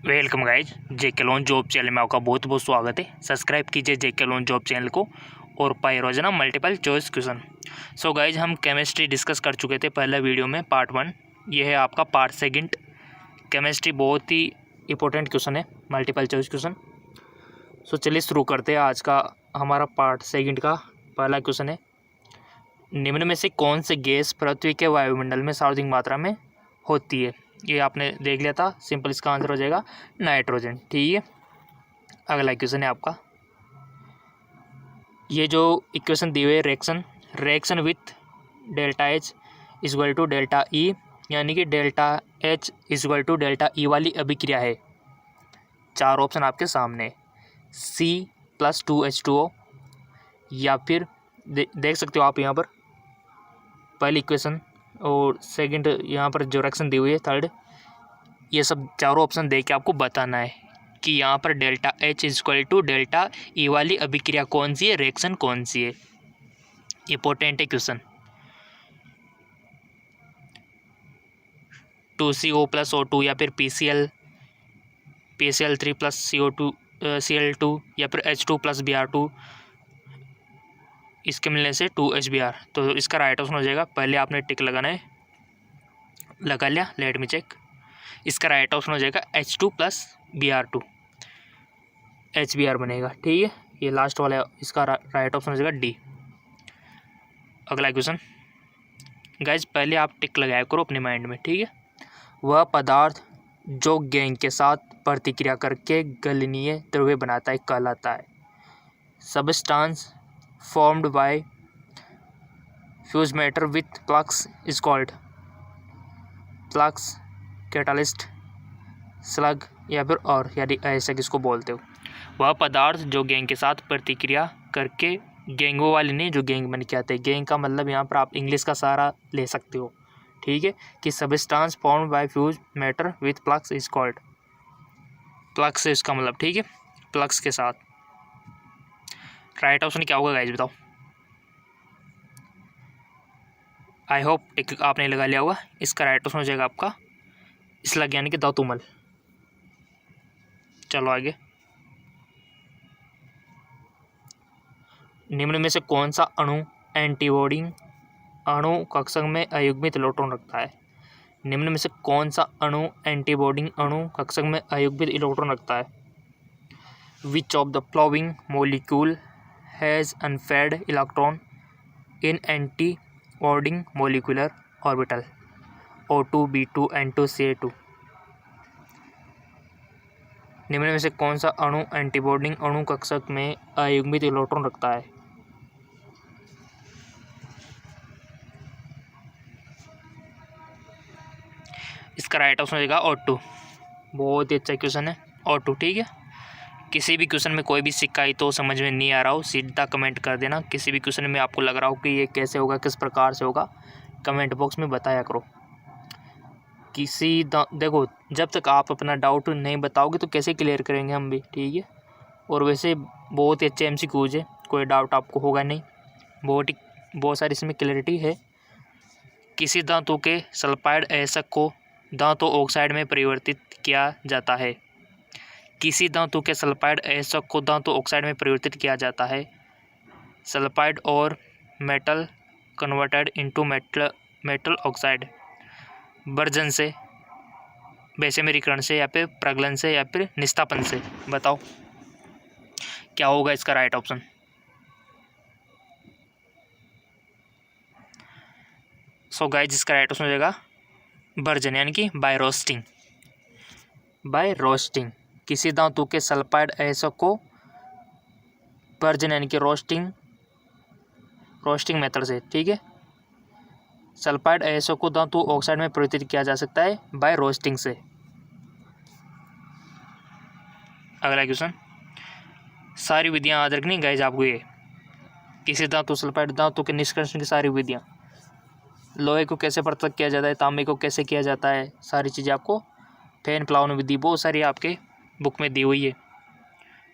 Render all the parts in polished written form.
Welcome guys, जेके loan job channel में आपका बहुत बहुत स्वागत है। सब्सक्राइब कीजिए जेके लोन जॉब चैनल को और पाए रोजाना multiple choice question. So guys, हम केमिस्ट्री डिस्कस कर चुके थे पहले वीडियो में, पार्ट 1। ये है आपका पार्ट 2। केमिस्ट्री बहुत ही इंपॉर्टेंट क्वेश्चन है, मल्टीपल चॉइस क्वेश्चन। सो चलिए शुरू करते हैं। आज का हमारा पार्ट 2 का पहला क्वेश्चन है, निम्न में से कौन से गैस पृथ्वी के वायुमंडल में सर्वाधिक मात्रा में होती है। ये आपने देख लिया था, सिंपल इसका आंसर हो जाएगा नाइट्रोजन। ठीक है, अगला क्वेश्चन है आपका, ये जो इक्वेशन दी हुई है reaction with delta H equal to delta E, यानी कि delta H equal to delta E वाली अभिक्रिया है। 4 ऑप्शन आपके सामने, C+2H2O, या फिर देख सकते हो आप यहाँ पर पहली इक्वेशन और सेकंड यहाँ पर जो रिएक्शन दी हुई है थर्ड। ये सब चारों ऑप्शन दे के आपको बताना है कि यहाँ पर delta H equal to delta E वाली अभिक्रिया कौन सी है, रिएक्शन कौन सी है। इंपॉर्टेंट है क्वेश्चन। 2CO+O2 या फिर PCl3+CO2 Cl2 या फिर H2+Br2, इसके मिलने से 2HBr। तो इसका राइट ऑप्शन हो जाएगा, पहले आपने टिक लगाना है, लगा लिया, लेट मी चेक। इसका राइट ऑप्शन हो जाएगा H2+Br2, HBr बनेगा। ठीक है, ये लास्ट वाला इसका राइट ऑप्शन हो जाएगा डी। अगला क्वेश्चन गाइज, पहले आप टिक लगाया करो अपने माइंड में। ठीक है, वह पदार्थ जो गैंग के साथ प्रतिक्रिया करके गलनीय द्रव्य बनाता है कहलाता है। Substance formed by fuse matter with flux is called flux, catalyst, slug, या फिर और, यानी ऐसा किसको बोलते हो। वह पदार्थ जो गैंग के साथ प्रतिक्रिया करके, गैंगों वाले नहीं, जो गैंग बन के आते हैं। गैंग का मतलब यहाँ पर आप इंग्लिश का सहारा ले सकते हो। ठीक है, कि substance formed by fuse matter with flux is called, flux है इसका मतलब। ठीक है, फ्लक्स के साथ। राइट ऑप्शन क्या होगा गाइज, बताओ। आई होप टिक आपने लगा लिया होगा। इसका राइट ऑप्शन हो जाएगा आपका स्लग, यानी कि धातुमल। चलो आगे, निम्न में से कौन सा अणु एंटीबॉडी अणु कक्षक में अयुग्मित इलेक्ट्रॉन रखता है। निम्न में से कौन सा अणु एंटीबॉडी अणु कक्षक में अयुग्मित इलेक्ट्रॉन रखता है। विच of the flowing molecule has unpaired electron in antibody molecular orbital O2 B2 N2 Ca2। निम्न में से कौन सा अणु एंटीबॉडी अणु कक्षक में अयुग्मित इलेक्ट्रॉन रखता है। इसका राइट ऑप्शन हो जाएगा O2। बहुत ही अच्छा क्वेश्चन है O2। ठीक है, किसी भी क्वेश्चन में कोई भी शिकायत हो, समझ में नहीं आ रहा हो, सीधा कमेंट कर देना। किसी भी क्वेश्चन में आपको लग रहा हो कि ये कैसे होगा, किस प्रकार से होगा, कमेंट बॉक्स में बताया करो। देखो, जब तक आप अपना डाउट नहीं बताओगे तो कैसे क्लियर करेंगे हम भी। ठीक है, और वैसे बहुत ही अच्छे MCQs है, कोई डाउट आपको होगा नहीं। बहुत सारी इसमें क्लैरिटी है। किसी धातु के सल्फाइड आयस्क को धातु ऑक्साइड में परिवर्तित किया जाता है। किसी धातु के सल्फाइड आयस्क को धातु ऑक्साइड में परिवर्तित किया जाता है। सल्फाइड और metal converted into metal oxide, version से, बेसेमेरीकरण से, या फिर प्रगलन से, या फिर निस्तापन से। बताओ क्या होगा इसका राइट ऑप्शन। सो गाइस, इसका राइट ऑप्शन हो जाएगा वर्जन, यानी कि बाय रोस्टिंग। बाय रोस्टिंग किसी धातु के सल्फाइड आयस्क को वर्जन, यानी कि रोस्टिंग मेथड से। ठीक है, सल्फाइड आयस्क को धातु ऑक्साइड में परिवर्तित किया जा सकता है बाय रोस्टिंग से। अगला क्वेश्चन, सारी विधियां याद रखनी गाइज आपको। ये किसी धातु सल्फाइड धातु के निष्कर्षण की सारी विधियां, लोहे को कैसे पृथक किया जाता है, तांबे को कैसे किया जाता है, सारी चीज़ें आपको, फैन प्लावन विधि, बहुत सारी आपके बुक में दी हुई है,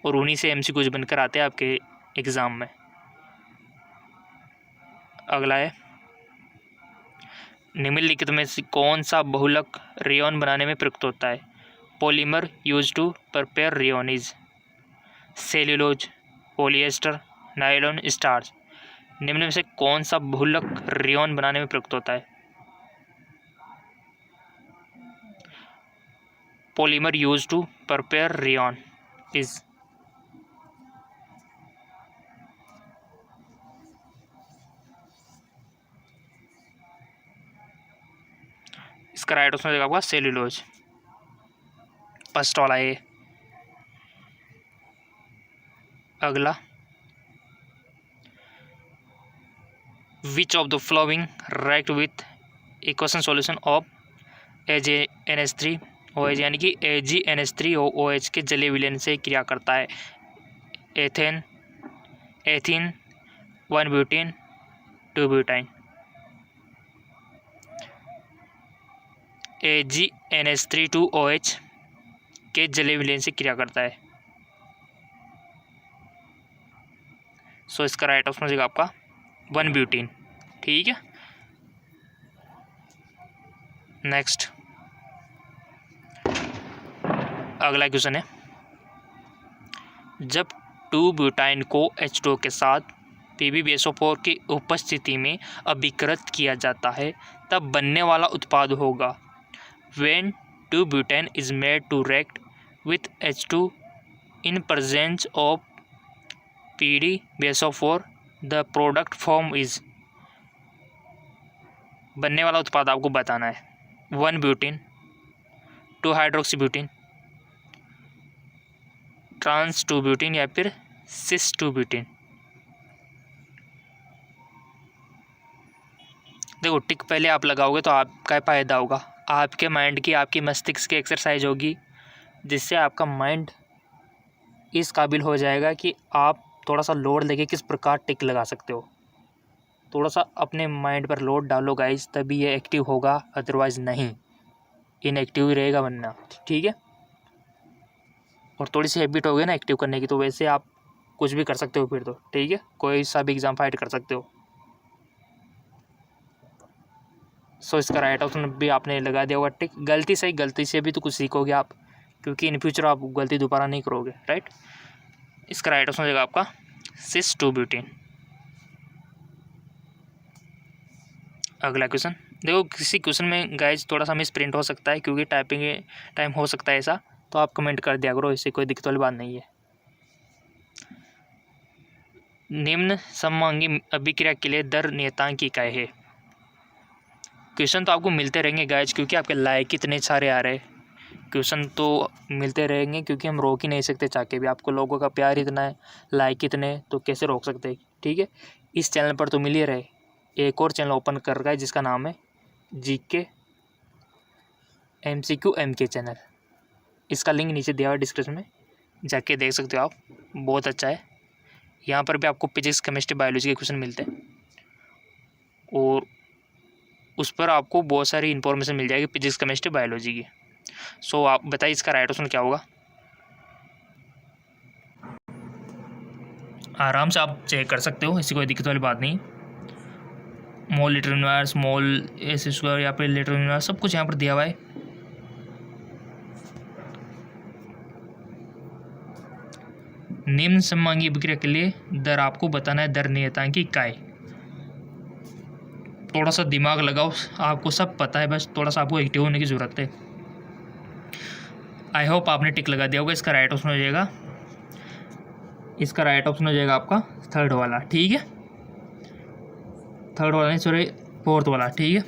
और उन्हीं से MCQs बनकर आते हैं आपके एग्ज़ाम में। अगला है, निम्नलिखित में से कौन सा बहुलक रेयॉन बनाने में प्रयुक्त होता है। Polymer use to prepare rayon is cellulose, polyester, nylon, starch. निम्न में से कौन सा बहुलक रेयॉन बनाने में प्रयुक्त होता है? Polymer use to prepare rayon is, इसका राइट ऑप्शन हो जाएगा आपका सेल्यूलोज, फर्स्ट वाला ये। अगला, which of the following right with equation solution of AgNH3OH, यानी कि AgNH3OH के जलीय विलयन से क्रिया करता है? Ethane, ethene, 1 butene, 2 butyne. AgNH3OH के जलीय विलयन से क्रिया करता है। सो इसका राइट ऑप्शन हो जाएगा आपका 1 ब्यूटीन। ठीक है, नेक्स्ट अगला क्वेश्चन है, जब 2 ब्यूटाइन को H2O के साथ PbBSO4 की उपस्थिति में अभिकृत किया जाता है तब बनने वाला उत्पाद होगा। When 2 butane is made to react with H2 in presence of PbBSO4, the product form is, बनने वाला उत्पाद आपको बताना है। 1 ब्यूटीन, 2 हाइड्रोक्सी-ब्यूटीन, ट्रांस 2 ब्यूटीन या फिर सिस 2 ब्यूटीन। देखो टिक पहले आप लगाओगे तो आपका फ़ायदा होगा, आपके माइंड की, आपकी मस्तिष्क की एक्सरसाइज होगी, जिससे आपका माइंड इस काबिल हो जाएगा कि आप थोड़ा सा लोड लेके किस प्रकार टिक लगा सकते हो। थोड़ा सा अपने माइंड पर लोड डालो गाइस, तभी ये एक्टिव होगा, अदरवाइज़ नहीं, इनएक्टिव ही रहेगा वरना। ठीक है, और थोड़ी सी हैबिट हो गई ना एक्टिव करने की, तो वैसे आप कुछ भी कर सकते हो फिर तो। ठीक है, कोई सा भी एग्ज़ाम फाइट कर सकते हो। सो इसका राइट ऑप्शन भी आपने लगा दिया होगा टिक। गलती से भी तो कुछ सीखोगे आप, क्योंकि इन फ्यूचर आप गलती दोबारा नहीं करोगे, राइट। इसका राइट ऑप्शन हो जाएगा आपका सिस 2 ब्यूटीन। अगला क्वेश्चन, देखो किसी क्वेश्चन में गाइज थोड़ा सा मिस प्रिंट हो सकता है, क्योंकि टाइपिंग टाइम हो सकता है ऐसा, तो आप कमेंट कर दिया करो, इससे कोई दिक्कत वाली बात नहीं है। निम्न सममांगी अभिक्रिया के लिए दर नियतांक की इकाई है? क्वेश्चन तो आपको मिलते रहेंगे गाइज, क्योंकि आपके लाइक इतने सारे आ रहे हैं, क्वेश्चन तो मिलते रहेंगे, क्योंकि हम रोक ही नहीं सकते चाह के भी। आपको लोगों का प्यार इतना है, लाइक इतने, तो कैसे रोक सकते। ठीक है, इस चैनल पर तो मिल ही रहे। एक और चैनल ओपन कर रखा है जिसका नाम है GK MCQ MK चैनल, इसका लिंक नीचे दिया हुआ है डिस्क्रिप्शन में, जाके देख सकते हो आप, बहुत अच्छा है। यहाँ पर भी आपको फिजिक्स, केमिस्ट्री, बायोलॉजी के क्वेश्चन मिलते हैं, और उस पर आपको बहुत सारी इन्फॉर्मेशन मिल जाएगी फिजिक्स, केमिस्ट्री, बायोलॉजी की। सो आप बताइए इसका राइट ऑप्शन क्या होगा? आराम से आप चेक कर सकते हो, इससे कोई दिक्कत वाली बात नहीं। मोल लीटर यूनिवर्स, मोल एस स्क्वायर या फिर लीटर यूनिवर्स, सब कुछ यहाँ पर दिया हुआ है। निम्न सममांगी अभिक्रिया के लिए दर आपको बताना है, दर नियतांक की इकाई। थोड़ा सा दिमाग लगाओ, आपको सब पता है, बस थोड़ा सा आपको एक्टिव होने की ज़रूरत है। आई होप आपने टिक लगा दिया होगा। इसका राइट ऑप्शन हो जाएगा, इसका राइट ऑप्शन हो जाएगा आपका थर्ड वाला। ठीक है, थर्ड वाला नहीं, सॉरी फोर्थ वाला। ठीक है,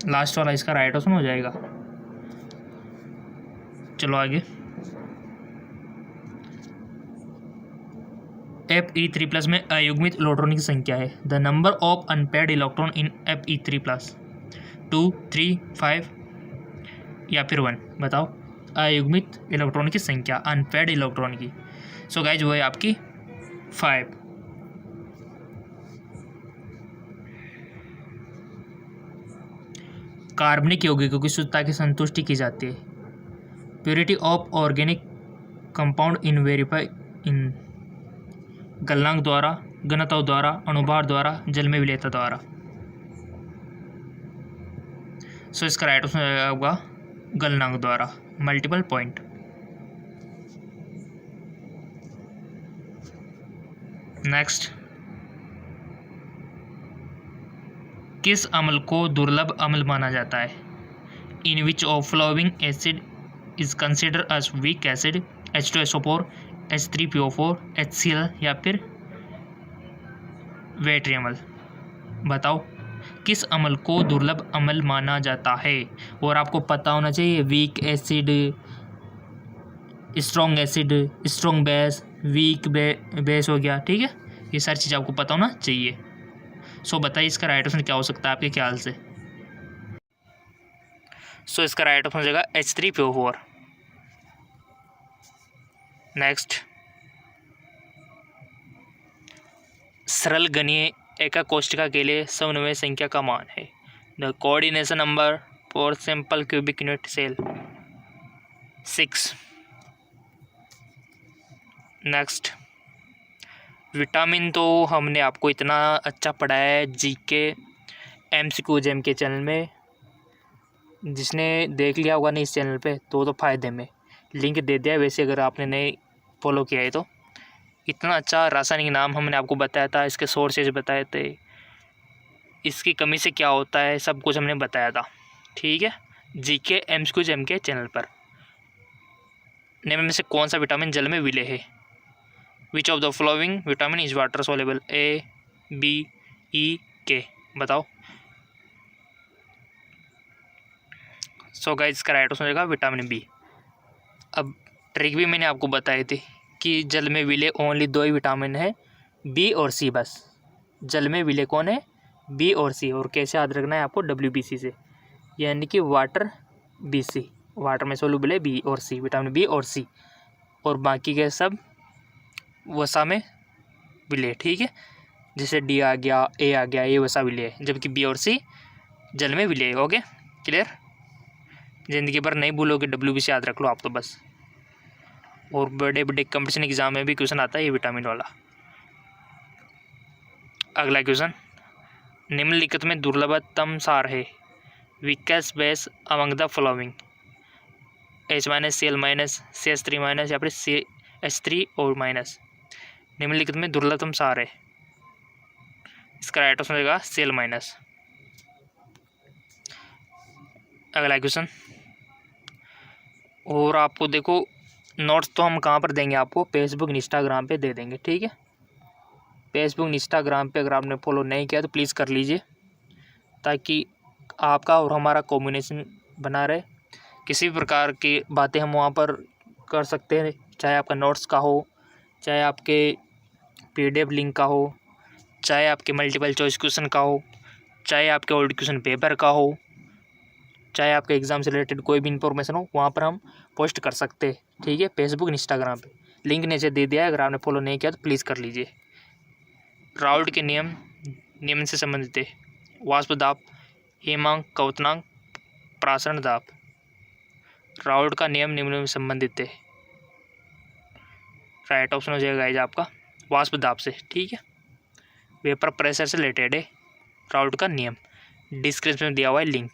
लास्ट वाला इसका राइट ऑप्शन हो जाएगा। चलो आगे, Fe3+ में अयुग्मित इलेक्ट्रॉन की संख्या है। The number of unpaired electron in Fe3+, 2, 3, 5 या फिर 1। बताओ अयुग्मित इलेक्ट्रॉन की संख्या अनपेयर्ड इलेक्ट्रॉन की। सो गाइज वो है आपकी 5। कार्बनिक यौगिकों की शुद्धता की संतुष्टि की जाती है। Purity of organic compound in verify इन गलनांक द्वारा, घनत्व द्वारा, अणुभार द्वारा, जल में विलेयता द्वारा। सो इसका राइट ऑप्शन होगा गलनांक द्वारा। Multiple point. नेक्स्ट, किस अम्ल को दुर्लभ अम्ल माना जाता है? In which of following acid is consider as weak acid? H2SO4, H3PO4, HCl या फिर वेटरी अम्ल? बताओ किस अम्ल को दुर्लभ अम्ल माना जाता है? और आपको पता होना चाहिए weak acid, strong acid, strong base, weak base हो गया, ठीक है, ये सारी चीज़ आपको पता होना चाहिए। सो बताइए इसका राइट ऑप्शन क्या हो सकता है आपके ख्याल से? सो इसका राइट ऑप्शन हो जाएगा H3PO4। नेक्स्ट, सरल गणीय एका कोष्ठिका के लिए समन्वय संख्या का मान है। The coordination number for simple cubic unit cell 6। Next, vitamin तो हमने आपको इतना अच्छा पढ़ाया है जीके MCQ जेम के चैनल में, जिसने देख लिया होगा नहीं इस चैनल पे तो फ़ायदे में लिंक दे दिया है। वैसे अगर आपने नहीं फॉलो किया है तो इतना अच्छा रासायनिक नाम हमने आपको बताया था, इसके सोर्सेज बताए थे, इसकी कमी से क्या होता है, सब कुछ हमने बताया था, ठीक है, जीके MCQ जेम के चैनल पर। निम्न में से कौन सा विटामिन जल में विलय है? विच of the following vitamin is water soluble? A, B, E, K? बताओ। सो गाइस इसका राइट ऑप्शन हो जाएगा विटामिन बी। अब ट्रिक भी मैंने आपको बताई थी कि जल में विलय ओनली 2 ही विटामिन है, बी और सी बस। जल में विलय कौन है? बी और सी। और कैसे याद रखना है आपको? WBC से, यानी कि वाटर BC, वाटर में सोलूबल है बी और सी, विटामिन बी और सी, और बाकी के सब वसा में विलय, ठीक है, जैसे डी आ गया, ए आ गया, ये वसा विलय है, जबकि बी और सी जल में विलय। Okay, clear? ज़िंदगी भर नहीं भूलोगे, WBC याद रख लो आप तो बस। और बड़े बड़े कंपटीशन एग्जाम में भी क्वेश्चन आता है ये विटामिन वाला। अगला क्वेश्चन, निम्नलिखित में दुर्लभतम सार है? Weakest base among the following? H- Cl-, CH3- या फिर CH3 और माइनस? निम्नलिखित में दुर्लभतम सार है, इसका राइट ऑप्शन रहेगा Cl-। अगला क्वेश्चन, और आपको देखो नोट्स तो हम कहाँ पर देंगे आपको? फेसबुक इंस्टाग्राम पे दे देंगे, ठीक है। फेसबुक इंस्टाग्राम पे अगर आपने फॉलो नहीं किया तो प्लीज़ कर लीजिए, ताकि आपका और हमारा कॉम्बिनेशन बना रहे। किसी भी प्रकार की बातें हम वहाँ पर कर सकते हैं, चाहे आपका नोट्स का हो, चाहे आपके PDF लिंक का हो, चाहे आपके मल्टीपल चॉइस क्वेश्चन का हो, चाहे आपके ओल्ड क्वेश्चन पेपर का हो, चाहे आपके एग्ज़ाम से रिलेटेड कोई भी इंफॉर्मेशन हो, वहाँ पर हम पोस्ट कर सकते हैं, ठीक है। फेसबुक इंस्टाग्राम पे लिंक नीचे दे दिया है, अगर आपने फॉलो नहीं किया तो प्लीज़ कर लीजिए। राउल्ट के नियम निम्न से संबंधित है? वाष्प दाब, हिमांक, क्वथनांक, प्रासरण दाब? राउल्ट का नियम निम्न में संबंधित है, राइट ऑप्शन हो जाएगा गाइस आपका वाष्प दाब से, ठीक है, वेपर प्रेशर से रिलेटेड है राउल्ट का नियम। डिस्क्रिप्शन में दिया हुआ है लिंक।